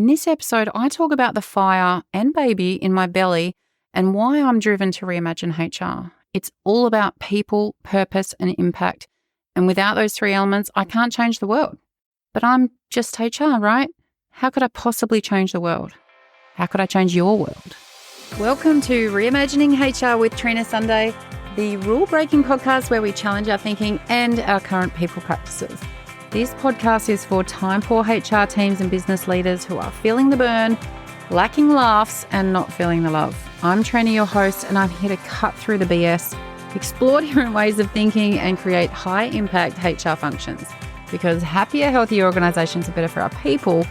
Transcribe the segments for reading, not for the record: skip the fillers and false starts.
In this episode, I talk about the fire and baby in my belly and why I'm driven to reimagine HR. It's all about people, purpose, and impact. And without those three elements, I can't change the world. But I'm just HR, right? How could I possibly change the world? How could I change your world? Welcome to Reimagining HR with Trina Sunday, the rule-breaking podcast where we challenge our thinking and our current people practices. This podcast is for time-poor HR teams and business leaders who are feeling the burn, lacking laughs, and not feeling the love. I'm Trina, your host, and I'm here to cut through the BS, explore different ways of thinking, and create high-impact HR functions. Because happier, healthier organisations are better for our people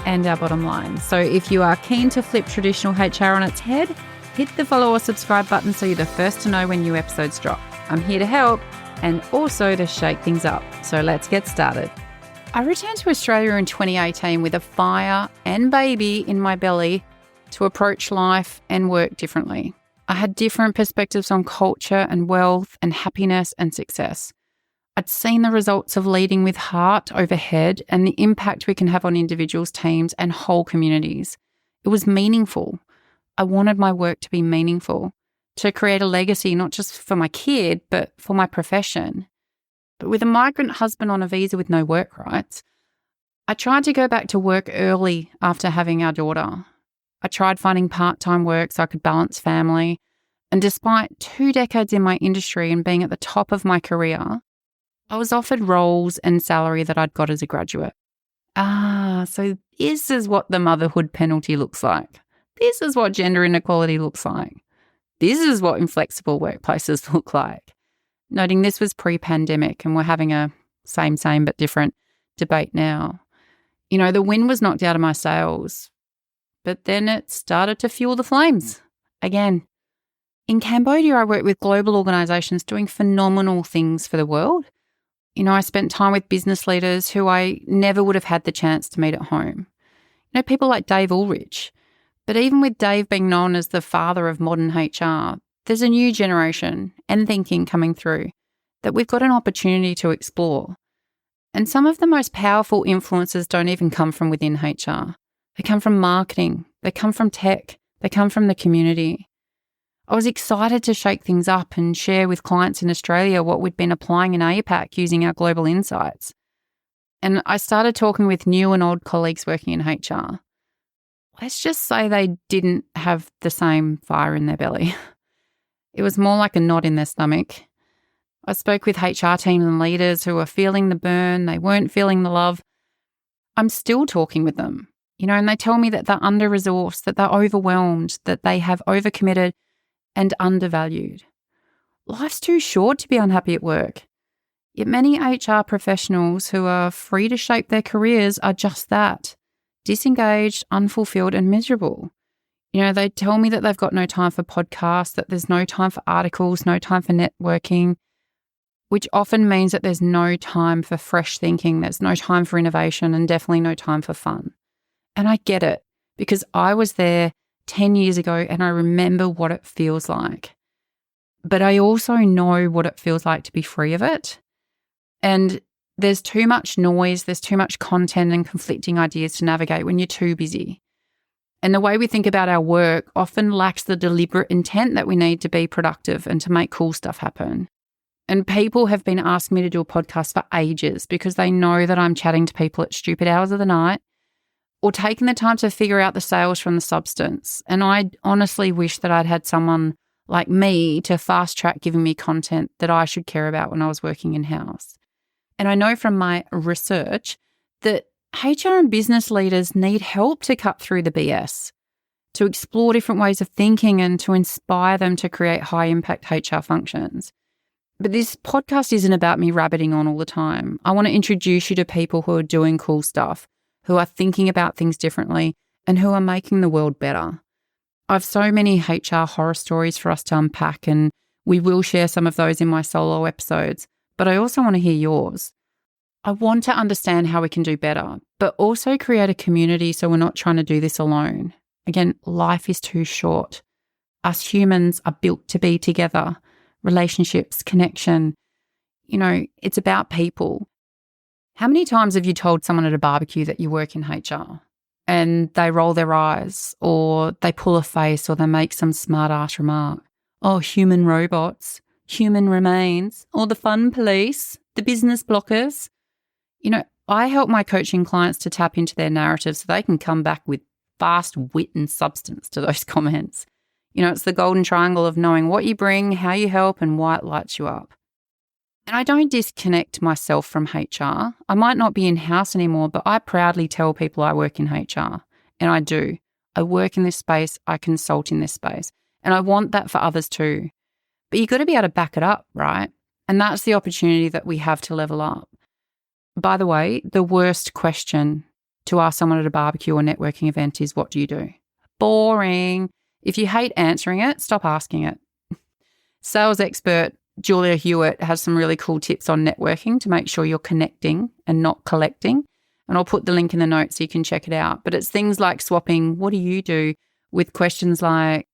and our bottom line. So if you are keen to flip traditional HR on its head, hit the follow or subscribe button so you're the first to know when new episodes drop. I'm here to help and also to shake things up. So let's get started. I returned to Australia in 2018 with a fire and baby in my belly to approach life and work differently. I had different perspectives on culture and wealth and happiness and success. I'd seen the results of leading with heart overhead and the impact we can have on individuals, teams, and whole communities. It was meaningful. I wanted my work to be meaningful, to create a legacy, not just for my kid, but for my profession. But with a migrant husband on a visa with no work rights, I tried to go back to work early after having our daughter. I tried finding part-time work so I could balance family. And despite 2 decades in my industry and being at the top of my career, I was offered roles and salary that I'd got as a graduate. So this is what the motherhood penalty looks like. This is what gender inequality looks like. This is what inflexible workplaces look like. Noting this was pre-pandemic and we're having a same but different debate now. You know, the wind was knocked out of my sails, but then it started to fuel the flames again. In Cambodia, I worked with global organisations doing phenomenal things for the world. You know, I spent time with business leaders who I never would have had the chance to meet at home. You know, people like Dave Ulrich. But even with Dave being known as the father of modern HR, there's a new generation and thinking coming through that we've got an opportunity to explore. And some of the most powerful influences don't even come from within HR. They come from marketing, they come from tech, they come from the community. I was excited to shake things up and share with clients in Australia what we'd been applying in APAC using our global insights. And I started talking with new and old colleagues working in HR. Let's just say they didn't have the same fire in their belly. It was more like a knot in their stomach. I spoke with HR teams and leaders who were feeling the burn, they weren't feeling the love. I'm still talking with them, you know, and they tell me that they're under-resourced, that they're overwhelmed, that they have overcommitted and undervalued. Life's too short to be unhappy at work. Yet many HR professionals who are free to shape their careers are just that. Disengaged, unfulfilled, and miserable. You know, they tell me that they've got no time for podcasts, that there's no time for articles, no time for networking, which often means that there's no time for fresh thinking, there's no time for innovation, and definitely no time for fun. And I get it, because I was there 10 years ago and I remember what it feels like. But I also know what it feels like to be free of it. And there's too much noise, there's too much content and conflicting ideas to navigate when you're too busy. And the way we think about our work often lacks the deliberate intent that we need to be productive and to make cool stuff happen. And people have been asking me to do a podcast for ages because they know that I'm chatting to people at stupid hours of the night or taking the time to figure out the sales from the substance. And I honestly wish that I'd had someone like me to fast track giving me content that I should care about when I was working in-house. And I know from my research that HR and business leaders need help to cut through the BS, to explore different ways of thinking and to inspire them to create high-impact HR functions. But this podcast isn't about me rabbiting on all the time. I want to introduce you to people who are doing cool stuff, who are thinking about things differently, and who are making the world better. I have so many HR horror stories for us to unpack, and we will share some of those in my solo episodes. But I also want to hear yours. I want to understand how we can do better, but also create a community so we're not trying to do this alone. Again, life is too short. Us humans are built to be together. Relationships, connection. You know, it's about people. How many times have you told someone at a barbecue that you work in HR? and they roll their eyes or they pull a face or they make some smart ass remark. Oh, human robots, human remains, or the fun police, the business blockers. You know, I help my coaching clients to tap into their narrative so they can come back with fast wit and substance to those comments. You know, it's the golden triangle of knowing what you bring, how you help, and why it lights you up. And I don't disconnect myself from HR. I might not be in-house anymore, but I proudly tell people I work in HR. And I do. I work in this space. I consult in this space. And I want that for others too. But you've got to be able to back it up, right? And that's the opportunity that we have to level up. By the way, the worst question to ask someone at a barbecue or networking event is, what do you do? Boring. If you hate answering it, stop asking it. Sales expert Julia Hewitt has some really cool tips on networking to make sure you're connecting and not collecting. And I'll put the link in the notes so you can check it out. But it's things like swapping, what do you do, with questions like,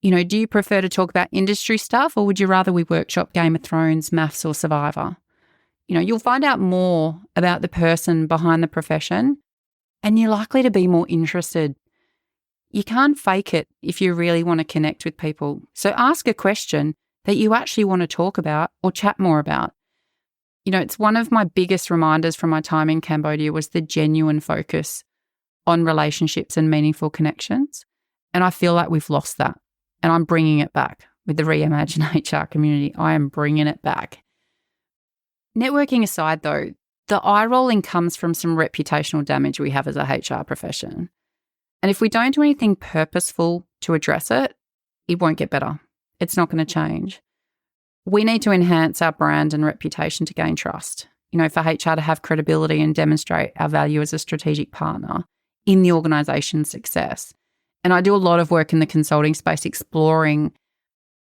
you know, do you prefer to talk about industry stuff or would you rather we workshop Game of Thrones, Maths or Survivor? You know, you'll find out more about the person behind the profession and you're likely to be more interested. You can't fake it if you really want to connect with people. So ask a question that you actually want to talk about or chat more about. You know, it's one of my biggest reminders from my time in Cambodia was the genuine focus on relationships and meaningful connections. And I feel like we've lost that. And I'm bringing it back with the Reimagine HR community. I am bringing it back. Networking aside though, the eye rolling comes from some reputational damage we have as a HR profession. And if we don't do anything purposeful to address it, it won't get better. It's not going to change. We need to enhance our brand and reputation to gain trust, you know, for HR to have credibility and demonstrate our value as a strategic partner in the organisation's success. And I do a lot of work in the consulting space exploring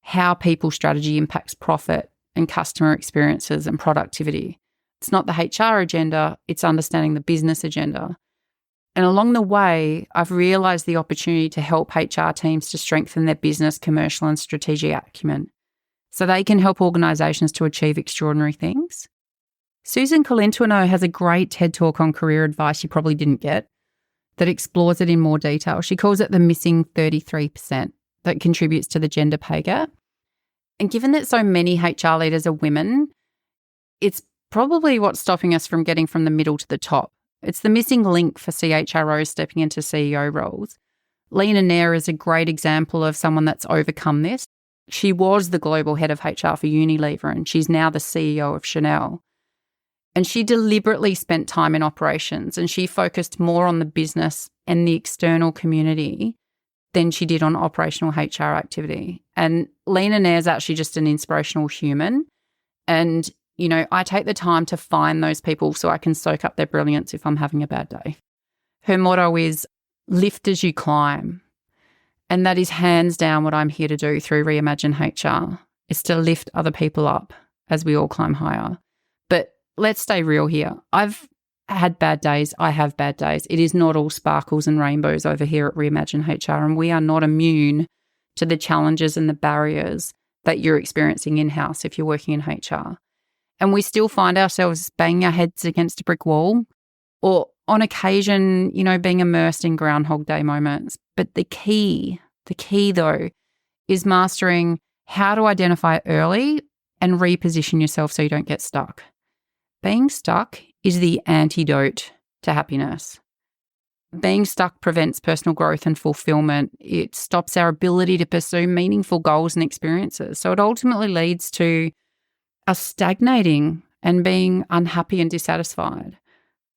how people strategy impacts profit and customer experiences and productivity. It's not the HR agenda, it's understanding the business agenda. And along the way, I've realised the opportunity to help HR teams to strengthen their business, commercial and strategic acumen so they can help organisations to achieve extraordinary things. Susan Colintuano has a great TED Talk on career advice you probably didn't get that explores it in more detail. She calls it the missing 33% that contributes to the gender pay gap. And given that so many HR leaders are women, it's probably what's stopping us from getting from the middle to the top. It's the missing link for CHROs stepping into CEO roles. Lena Nair is a great example of someone that's overcome this. She was the global head of HR for Unilever and she's now the CEO of Chanel. And she deliberately spent time in operations and she focused more on the business and the external community than she did on operational HR activity. And Lena Nair is actually just an inspirational human. And you know, I take the time to find those people so I can soak up their brilliance if I'm having a bad day. Her motto is lift as you climb. And that is hands down what I'm here to do through Reimagine HR, is to lift other people up as we all climb higher. But let's stay real here. I've had bad days. I have bad days. It is not all sparkles and rainbows over here at Reimagine HR, and we are not immune to the challenges and the barriers that you're experiencing in-house if you're working in HR. And we still find ourselves banging our heads against a brick wall or on occasion, you know, being immersed in Groundhog Day moments. But the key though, is mastering how to identify it early and reposition yourself so you don't get stuck. Being stuck is the antidote to happiness. Being stuck prevents personal growth and fulfillment. It stops our ability to pursue meaningful goals and experiences. So it ultimately leads to us stagnating and being unhappy and dissatisfied.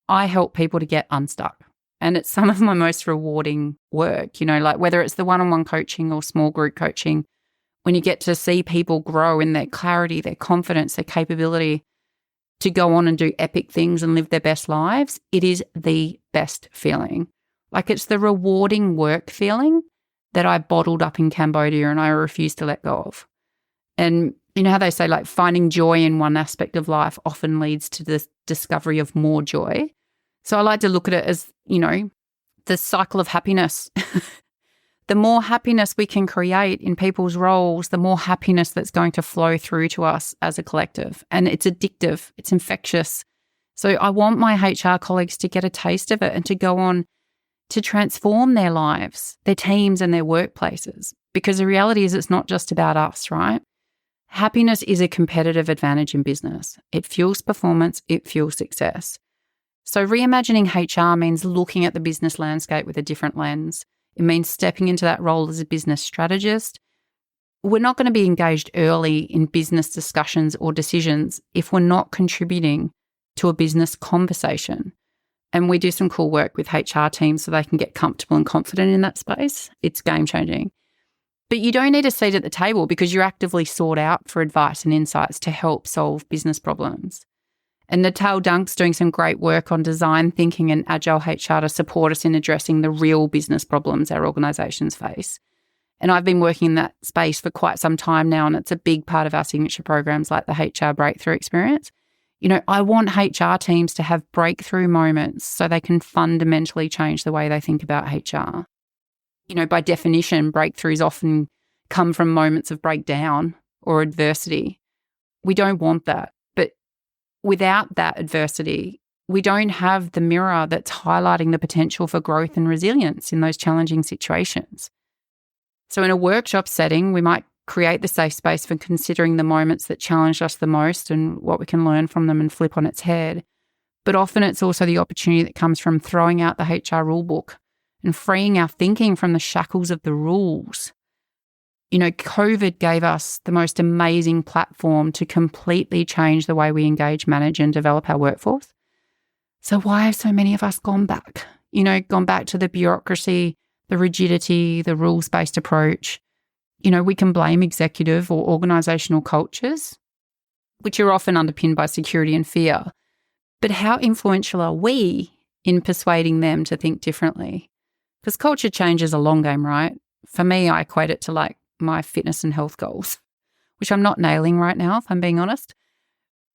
I help people to get unstuck. And it's some of my most rewarding work, you know, like whether it's the one-on-one coaching or small group coaching, when you get to see people grow in their clarity, their confidence, their capability to go on and do epic things and live their best lives, it is the best feeling. Like it's the rewarding work feeling that I bottled up in Cambodia and I refuse to let go of. And you know how they say like finding joy in one aspect of life often leads to the discovery of more joy. So I like to look at it as, you know, the cycle of happiness. The more happiness we can create in people's roles, the more happiness that's going to flow through to us as a collective. And it's addictive. It's infectious. So I want my HR colleagues to get a taste of it and to go on, to transform their lives, their teams and their workplaces. Because the reality is it's not just about us, right? Happiness is a competitive advantage in business. It fuels performance, it fuels success. So reimagining HR means looking at the business landscape with a different lens. It means stepping into that role as a business strategist. We're not going to be engaged early in business discussions or decisions if we're not contributing to a business conversation. And we do some cool work with HR teams so they can get comfortable and confident in that space. It's game-changing. But you don't need a seat at the table because you're actively sought out for advice and insights to help solve business problems. And Natal Dunk's doing some great work on design thinking and agile HR to support us in addressing the real business problems our organisations face. And I've been working in that space for quite some time now, and it's a big part of our signature programs like the HR Breakthrough Experience. You know, I want HR teams to have breakthrough moments so they can fundamentally change the way they think about HR. You know, by definition, breakthroughs often come from moments of breakdown or adversity. We don't want that. But without that adversity, we don't have the mirror that's highlighting the potential for growth and resilience in those challenging situations. So in a workshop setting, we might create the safe space for considering the moments that challenge us the most and what we can learn from them and flip on its head. But often it's also the opportunity that comes from throwing out the HR rulebook and freeing our thinking from the shackles of the rules. You know, COVID gave us the most amazing platform to completely change the way we engage, manage and develop our workforce. So why have so many of us gone back? You know, gone back to the bureaucracy, the rigidity, the rules-based approach. You know, we can blame executive or organisational cultures, which are often underpinned by security and fear. But how influential are we in persuading them to think differently? Because culture change is a long game, right? For me, I equate it to like my fitness and health goals, which I'm not nailing right now, if I'm being honest.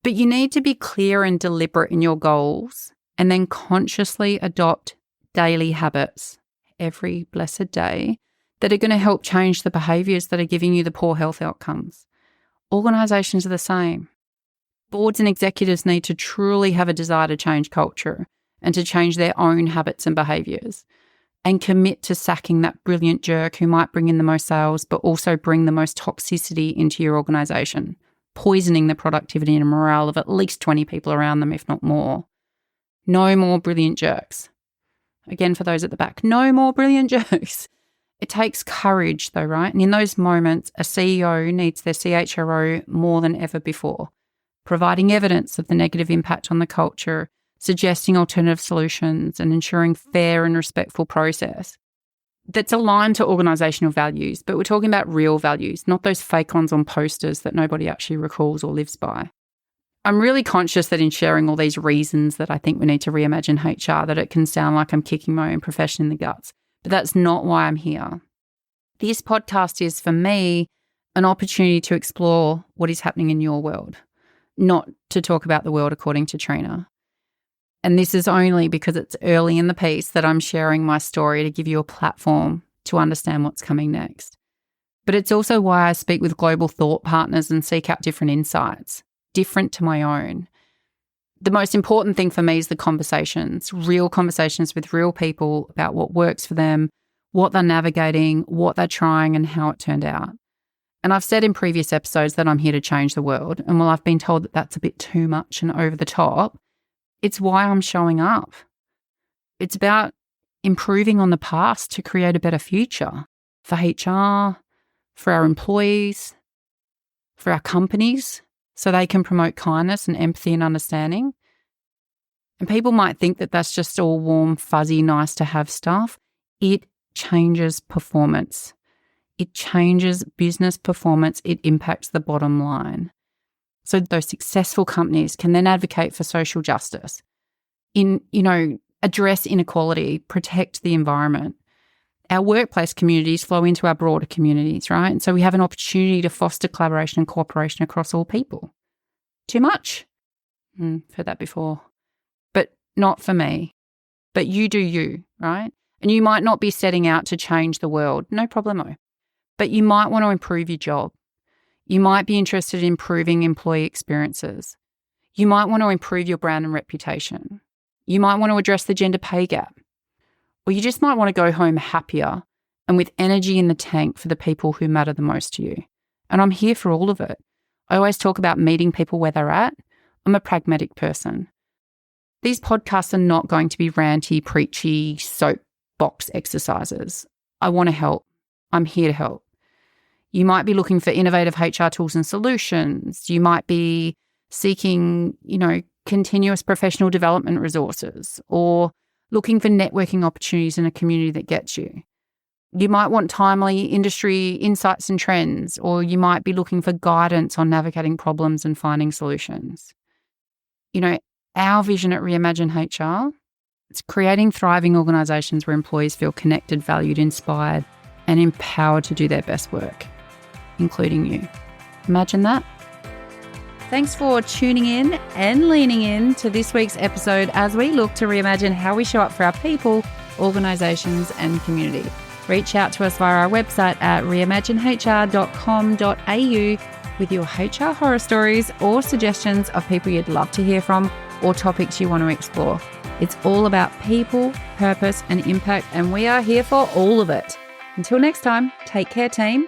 But you need to be clear and deliberate in your goals and then consciously adopt daily habits every blessed day that are going to help change the behaviours that are giving you the poor health outcomes. Organisations are the same. Boards and executives need to truly have a desire to change culture and to change their own habits and behaviours and commit to sacking that brilliant jerk who might bring in the most sales but also bring the most toxicity into your organisation, poisoning the productivity and morale of at least 20 people around them, if not more. No more brilliant jerks. Again, for those at the back, no more brilliant jerks. It takes courage though, right? And in those moments, a CEO needs their CHRO more than ever before, providing evidence of the negative impact on the culture, suggesting alternative solutions and ensuring fair and respectful process that's aligned to organisational values. But we're talking about real values, not those fake ones on posters that nobody actually recalls or lives by. I'm really conscious that in sharing all these reasons that I think we need to reimagine HR, that it can sound like I'm kicking my own profession in the guts. But that's not why I'm here. This podcast is, for me, an opportunity to explore what is happening in your world, not to talk about the world according to Trina. And this is only because it's early in the piece that I'm sharing my story to give you a platform to understand what's coming next. But it's also why I speak with global thought partners and seek out different insights, different to my own. The most important thing for me is the conversations, real conversations with real people about what works for them, what they're navigating, what they're trying and how it turned out. And I've said in previous episodes that I'm here to change the world. And while I've been told that that's a bit too much and over the top, it's why I'm showing up. It's about improving on the past to create a better future for HR, for our employees, for our companies, so they can promote kindness and empathy and understanding. And people might think that that's just all warm, fuzzy, nice to have stuff. It changes performance. It changes business performance. It impacts the bottom line. So those successful companies can then advocate for social justice, address inequality, protect the environment. Our workplace communities flow into our broader communities, right? And so we have an opportunity to foster collaboration and cooperation across all people. Too much? Heard that before. But not for me. But you do you, right? And you might not be setting out to change the world, no problemo. But you might want to improve your job. You might be interested in improving employee experiences. You might want to improve your brand and reputation. You might want to address the gender pay gap. Or you just might want to go home happier and with energy in the tank for the people who matter the most to you. And I'm here for all of it. I always talk about meeting people where they're at. I'm a pragmatic person. These podcasts are not going to be ranty, preachy, soapbox exercises. I want to help. I'm here to help. You might be looking for innovative HR tools and solutions. You might be seeking, continuous professional development resources or looking for networking opportunities in a community that gets you. You might want timely industry insights and trends, or you might be looking for guidance on navigating problems and finding solutions. Our vision at Reimagine HR, it's creating thriving organisations where employees feel connected, valued, inspired, and empowered to do their best work, including you. Imagine that. Thanks for tuning in and leaning in to this week's episode as we look to reimagine how we show up for our people, organisations, and community. Reach out to us via our website at reimaginehr.com.au with your HR horror stories or suggestions of people you'd love to hear from or topics you want to explore. It's all about people, purpose, and impact, and we are here for all of it. Until next time, take care, team.